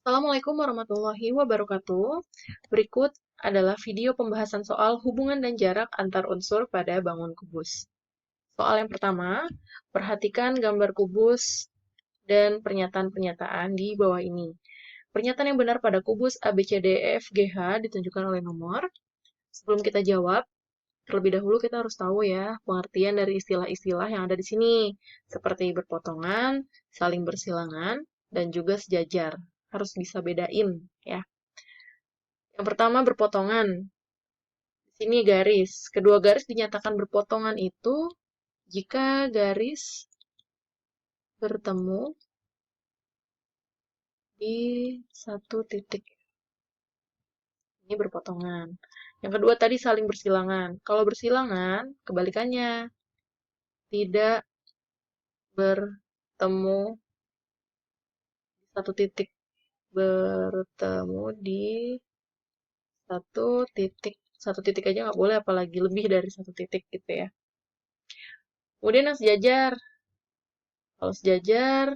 Assalamualaikum warahmatullahi wabarakatuh. Berikut adalah video pembahasan soal hubungan dan jarak antar unsur pada bangun kubus. Soal yang pertama, perhatikan gambar kubus dan pernyataan-pernyataan di bawah ini. Pernyataan yang benar pada kubus A, B, C, D, E, F, G, H ditunjukkan oleh nomor. Sebelum kita jawab, terlebih dahulu kita harus tahu ya pengertian dari istilah-istilah yang ada di sini, seperti berpotongan, saling bersilangan, dan juga sejajar. Harus bisa bedain ya. Yang pertama berpotongan. Di sini garis. Kedua garis dinyatakan berpotongan itu jika garis bertemu di satu titik. Ini berpotongan. Yang kedua tadi saling bersilangan. Kalau bersilangan, kebalikannya. Tidak bertemu di satu titik. Bertemu di satu titik. Satu titik aja nggak boleh, apalagi lebih dari satu titik gitu ya. Kemudian yang sejajar. Kalau sejajar,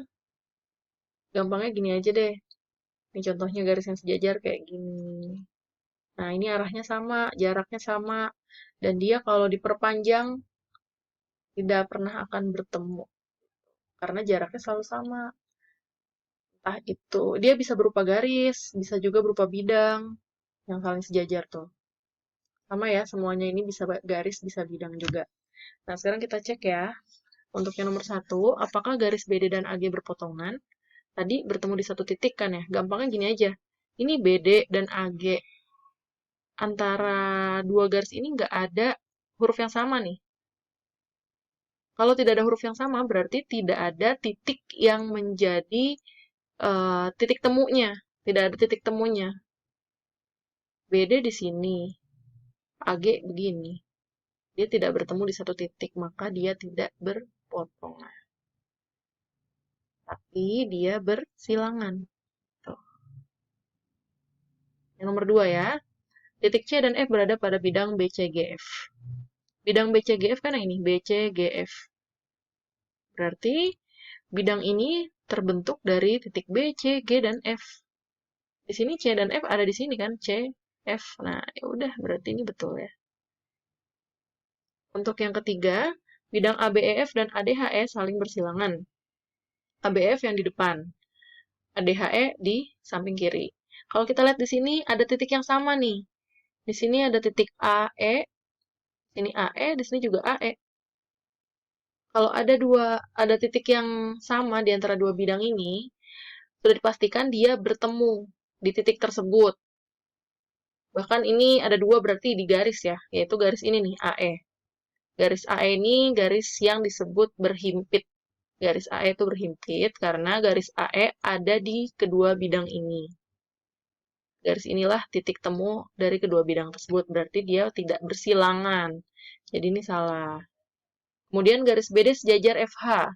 gampangnya gini aja deh. Ini contohnya garis yang sejajar kayak gini. Nah, ini arahnya sama, jaraknya sama. Dan dia kalau diperpanjang, tidak pernah akan bertemu. Karena jaraknya selalu sama. Entah itu, dia bisa berupa garis, bisa juga berupa bidang. Yang saling sejajar tuh. Sama ya, semuanya ini bisa garis, bisa bidang juga. Nah, sekarang kita cek ya. Untuk yang nomor 1, apakah garis BD dan AG berpotongan? Tadi bertemu di satu titik kan ya. Gampangnya gini aja. Ini BD dan AG. Antara dua garis ini nggak ada huruf yang sama nih. Kalau tidak ada huruf yang sama, berarti tidak ada titik yang menjadi titik temunya. Tidak ada titik temunya. BD di sini, AG begini. Dia tidak bertemu di satu titik, maka dia tidak berpotongan. Tapi dia bersilangan. Tuh. Yang nomor 2 ya. Titik C dan F berada pada bidang BCGF. Bidang BCGF kan ini, BCGF. Berarti bidang ini terbentuk dari titik B, C, G, dan F. Di sini C dan F ada di sini kan, C, F. Nah, ya udah berarti ini betul ya. Untuk yang ketiga, bidang ABEF dan ADHE saling bersilangan. ABEF yang di depan, ADHE di samping kiri. Kalau kita lihat di sini ada titik yang sama nih. Di sini ada titik AE, sini AE, di sini juga AE. Kalau ada titik yang sama di antara dua bidang ini, sudah dipastikan dia bertemu di titik tersebut. Bahkan ini ada dua berarti di garis ya, yaitu garis ini nih, AE. Garis AE ini garis yang disebut berhimpit. Garis AE itu berhimpit karena garis AE ada di kedua bidang ini. Garis inilah titik temu dari kedua bidang tersebut, berarti dia tidak bersilangan. Jadi ini salah. Kemudian garis BD sejajar FH.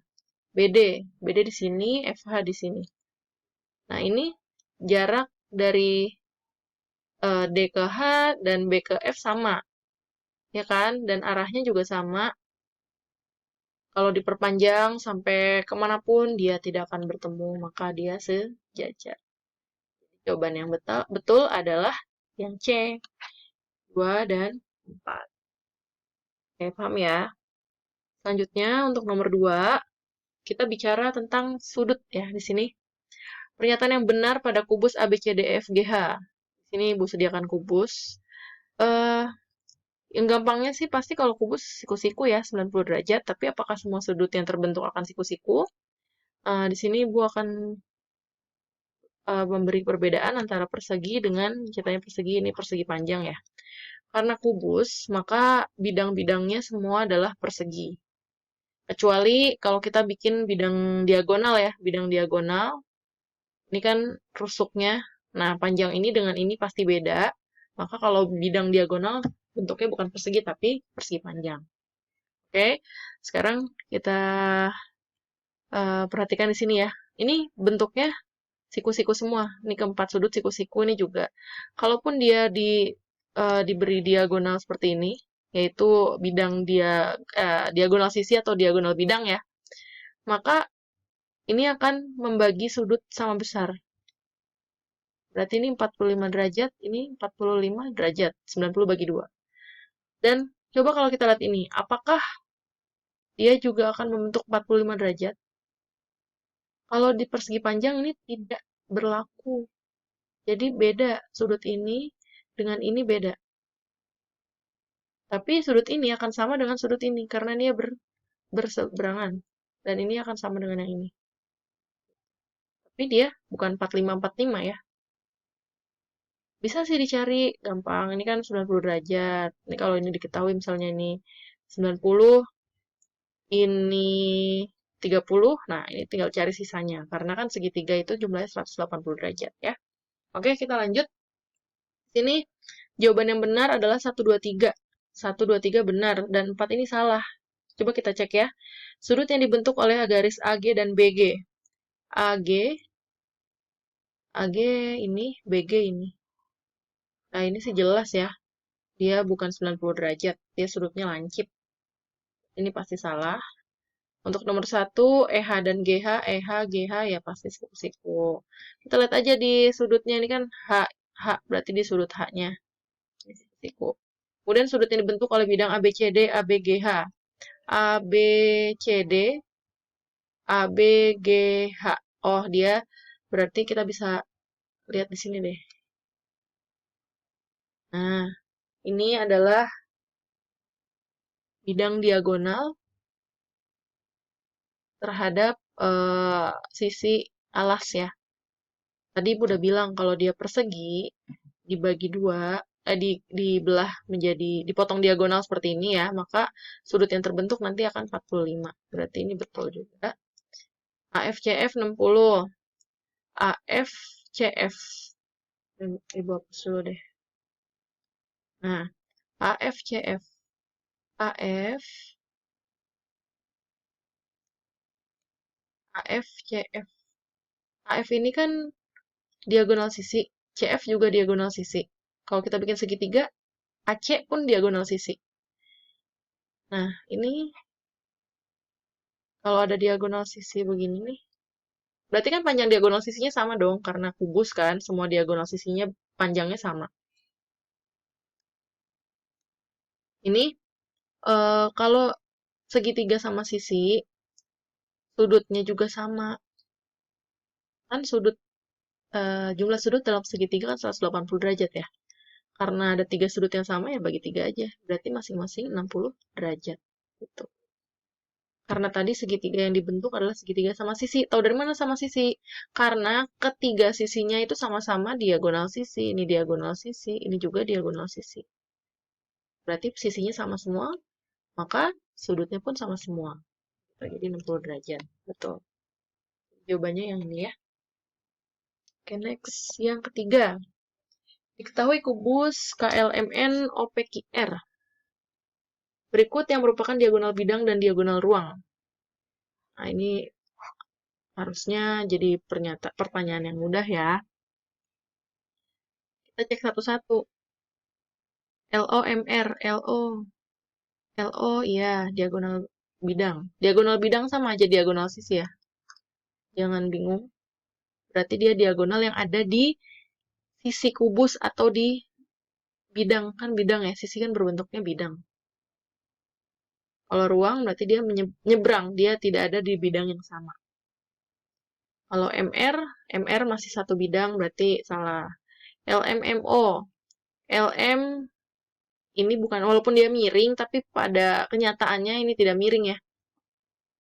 BD di sini, FH di sini. Nah, ini jarak dari D ke H dan B ke F sama, ya kan? Dan arahnya juga sama. Kalau diperpanjang sampai kemanapun, dia tidak akan bertemu, maka dia sejajar. Jawaban yang betul adalah yang C, 2 dan 4. Oke, paham ya? Selanjutnya, untuk nomor 2, kita bicara tentang sudut ya di sini. Pernyataan yang benar pada kubus ABCDEFGH. Di sini Ibu sediakan kubus. Eh, yang gampangnya sih pasti kalau kubus siku-siku ya, 90 derajat. Tapi apakah semua sudut yang terbentuk akan siku-siku? Di sini Ibu akan memberi perbedaan antara persegi dengan, ceritanya persegi ini persegi panjang ya. Karena kubus, maka bidang-bidangnya semua adalah persegi. Kecuali kalau kita bikin bidang diagonal ya, bidang diagonal, ini kan rusuknya, nah panjang ini dengan ini pasti beda, maka kalau bidang diagonal bentuknya bukan persegi tapi persegi panjang. Oke, sekarang kita perhatikan di sini ya. Ini bentuknya siku-siku semua. Ini keempat sudut siku-siku ini juga. Kalaupun dia diberi diagonal seperti ini, yaitu bidang diagonal sisi atau diagonal bidang ya, maka ini akan membagi sudut sama besar. Berarti ini 45 derajat, ini 45 derajat. 90 bagi 2. Dan coba kalau kita lihat ini, apakah dia juga akan membentuk 45 derajat? Kalau di persegi panjang ini tidak berlaku. Jadi beda sudut ini dengan ini beda. Tapi sudut ini akan sama dengan sudut ini karena dia berseberangan. Dan ini akan sama dengan yang ini. Tapi dia bukan 45-45 ya. Bisa sih dicari, gampang. Ini kan 90 derajat. Ini kalau ini diketahui misalnya ini 90, ini 30. Nah, ini tinggal cari sisanya. Karena kan segitiga itu jumlahnya 180 derajat ya. Oke, kita lanjut. Sini jawaban yang benar adalah 1, 2, 3. 1, 2, 3 benar dan 4 ini salah. Coba kita cek ya. Sudut yang dibentuk oleh garis AG dan BG. AG, AG ini, BG ini. Nah, ini sih jelas ya. Dia bukan 90 derajat. Dia sudutnya lancip. Ini pasti salah. Untuk nomor 1, EH dan GH, EH, GH ya pasti siku-siku. Kita lihat aja di sudutnya ini kan H, H berarti di sudut H-nya. Ini siku-siku. Kemudian sudut yang dibentuk oleh bidang ABCD, ABGH. ABCD, ABGH. Oh, dia berarti kita bisa lihat di sini deh. Nah, ini adalah bidang diagonal terhadap sisi alas ya. Tadi Ibu udah bilang kalau dia persegi dibagi dua, dibelah menjadi dipotong diagonal seperti ini ya, maka sudut yang terbentuk nanti akan 45. Berarti ini betul juga. AFCF 60. AFCF. Ibu hapus dulu deh. Nah, AFCF. AF AFCF. AF ini kan diagonal sisi, CF juga diagonal sisi. Kalau kita bikin segitiga, AC pun diagonal sisi. Nah, ini kalau ada diagonal sisi begini nih, berarti kan panjang diagonal sisinya sama dong, karena kubus kan, semua diagonal sisinya panjangnya sama. Ini kalau segitiga sama sisi, sudutnya juga sama. Kan jumlah sudut dalam segitiga kan 180 derajat ya. Karena ada 3 sudut yang sama ya bagi 3 aja. Berarti masing-masing 60 derajat. Gitu. Karena tadi segitiga yang dibentuk adalah segitiga sama sisi. Tahu dari mana sama sisi? Karena ketiga sisinya itu sama-sama diagonal sisi. Ini diagonal sisi, ini juga diagonal sisi. Berarti sisinya sama semua, maka sudutnya pun sama semua. Jadi 60 derajat. Betul. Jawabannya yang ini ya. Oke, next. Yang ketiga. Diketahui kubus KLMN OPQR. Berikut yang merupakan diagonal bidang dan diagonal ruang. Nah, ini harusnya jadi pertanyaan yang mudah ya. Kita cek satu-satu. LOMR, LO, iya, diagonal bidang. Diagonal bidang sama aja diagonal sisi ya. Jangan bingung. Berarti dia diagonal yang ada di sisi kubus atau di bidang. Kan bidang ya, sisi kan berbentuknya bidang. Kalau ruang berarti dia menyeberang, dia tidak ada di bidang yang sama. Kalau MR masih satu bidang berarti salah. LMMO, LM ini bukan, walaupun dia miring, tapi pada kenyataannya ini tidak miring ya.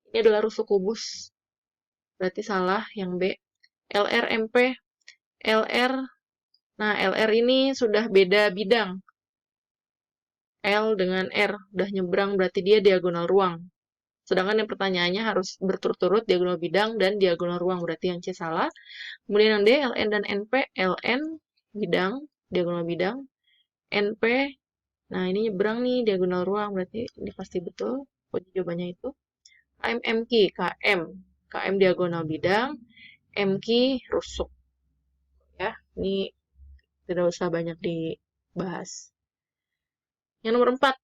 Ini adalah rusuk kubus. Berarti salah yang B. LRMP, LR, nah LR ini sudah beda bidang. L dengan R, udah nyebrang berarti dia diagonal ruang. Sedangkan yang pertanyaannya harus berturut-turut diagonal bidang dan diagonal ruang, berarti yang C salah. Kemudian yang D, LN dan NP, LN, bidang, diagonal bidang, NP, nah ini nyebrang nih, diagonal ruang, berarti ini pasti betul. Pokoknya jawabannya itu. KMMQ, KM, KM diagonal bidang, MQ rusuk. Ya, ini tidak usah banyak dibahas. Yang nomor 4.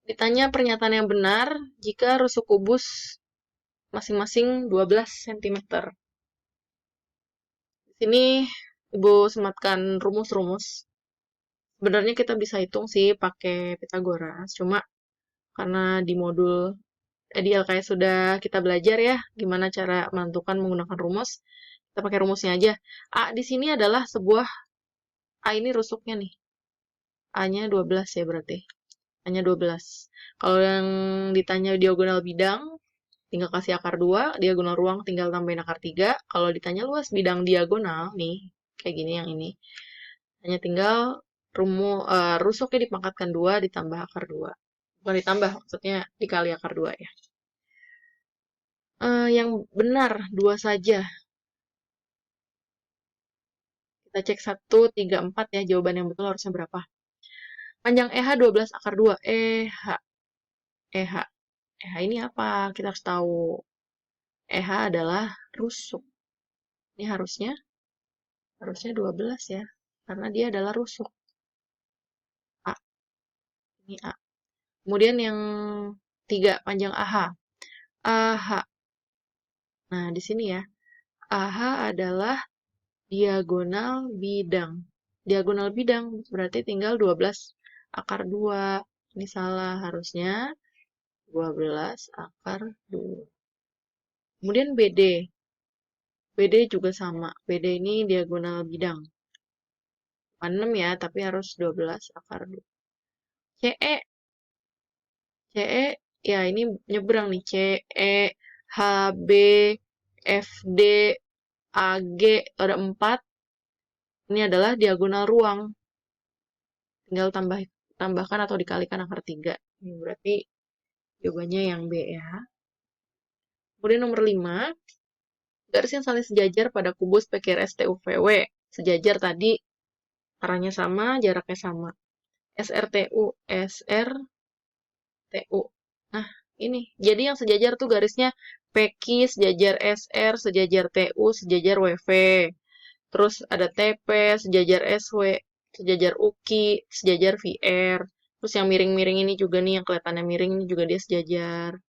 Ditanya pernyataan yang benar jika rusuk kubus masing-masing 12 cm. Sini Ibu sematkan rumus-rumus. Sebenarnya kita bisa hitung sih pakai Pitagoras, cuma karena di modul di LKS sudah kita belajar ya gimana cara menentukan menggunakan rumus. Kita pakai rumusnya aja. A di sini adalah sebuah A ini rusuknya nih. A-nya 12 ya berarti. A-nya 12. Kalau yang ditanya diagonal bidang, tinggal kasih akar 2, diagonal ruang tinggal tambahin akar 3. Kalau ditanya luas bidang diagonal nih, kayak gini yang ini. Hanya tinggal rusuknya dipangkatkan 2 ditambah akar 2. Bukan ditambah, maksudnya dikali akar 2 ya. Yang benar 2 saja. Kita cek 1, 3, 4 ya, jawaban yang betul harusnya berapa. Panjang EH 12 akar 2. EH. EH. EH ini apa? Kita harus tahu. EH adalah rusuk. Ini harusnya 12 ya. Karena dia adalah rusuk. A. Ini A. Kemudian yang 3, panjang AH. AH. Nah, di sini ya. AH adalah diagonal bidang. Diagonal bidang berarti tinggal 12 akar 2. Ini salah, harusnya 12 akar 2. Kemudian BD. BD juga sama. BD ini diagonal bidang. 6 ya, tapi harus 12 akar 2. CE. CE, ya ini nyebrang nih. CE, HB, FD, AG, ada 4. Ini adalah diagonal ruang. Tinggal tambahkan atau dikalikan akar 3. Ini berarti jawabannya yang B ya. Kemudian nomor 5. Garis yang saling sejajar pada kubus PQRS TUVW. Sejajar tadi, arahnya sama, jaraknya sama. SRTU, SRTU. Nah, ini. Jadi yang sejajar tuh garisnya PQ, sejajar SR, sejajar TU, sejajar WV. Terus ada TP, sejajar SW, sejajar UKI, sejajar VR. Terus yang miring-miring ini juga nih, yang kelihatannya miring ini juga dia sejajar.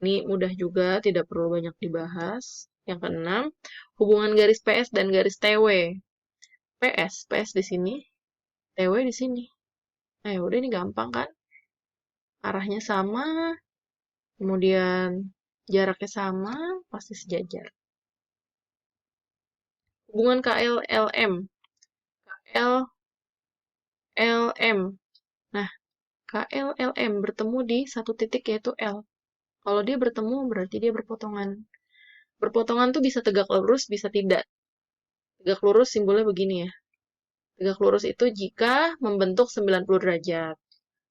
Ini mudah juga, tidak perlu banyak dibahas. Yang keenam, hubungan garis PS dan garis TW. PS di sini, TW di sini. Udah ini gampang kan? Arahnya sama, kemudian jaraknya sama, pasti sejajar. Hubungan KLLM. KLLM. Nah, KLLM bertemu di satu titik yaitu L. Kalau dia bertemu berarti dia berpotongan. Berpotongan tuh bisa tegak lurus, bisa tidak. Tegak lurus simbolnya begini ya. Tegak lurus itu jika membentuk 90 derajat.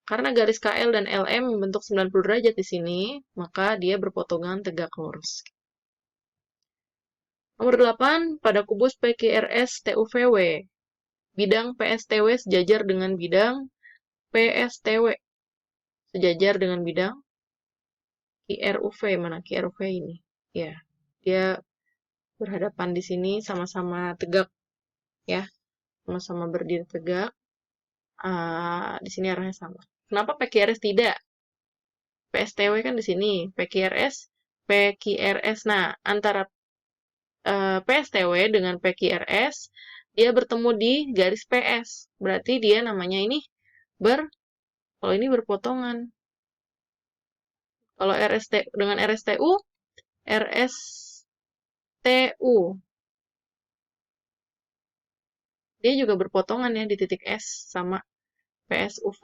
Karena garis KL dan LM membentuk 90 derajat di sini, maka dia berpotongan tegak lurus. Nomor 8, pada kubus PQRS TUVW. Bidang PSTW sejajar dengan bidang PSTW. Sejajar dengan bidang QRUV. Mana QRUV ini? Ya, dia berhadapan di sini sama-sama tegak ya, sama-sama berdiri tegak. Di sini arahnya sama. Kenapa PQRS tidak? PSTW kan di sini, PQRS. Nah, antara PSTW dengan PQRS dia bertemu di garis PS. Berarti dia namanya ini kalau ini berpotongan. Kalau RST dengan RSTU dia juga berpotongan ya di titik S sama PSUV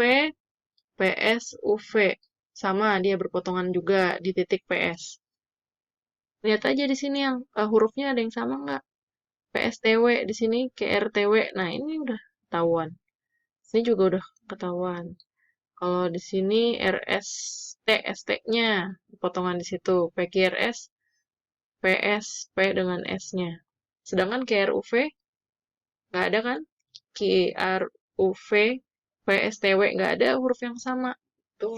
sama dia berpotongan juga di titik PS. Lihat aja di sini yang hurufnya ada yang sama nggak? PSTW di sini KRTW. Nah, ini udah ketahuan. Ini juga udah ketahuan. Kalau di sini RST, ST-nya potongan di situ. PQRS, PS, P dengan S-nya. Sedangkan KRUV nggak ada kan? KRUV, PSTW nggak ada huruf yang sama. Tuh.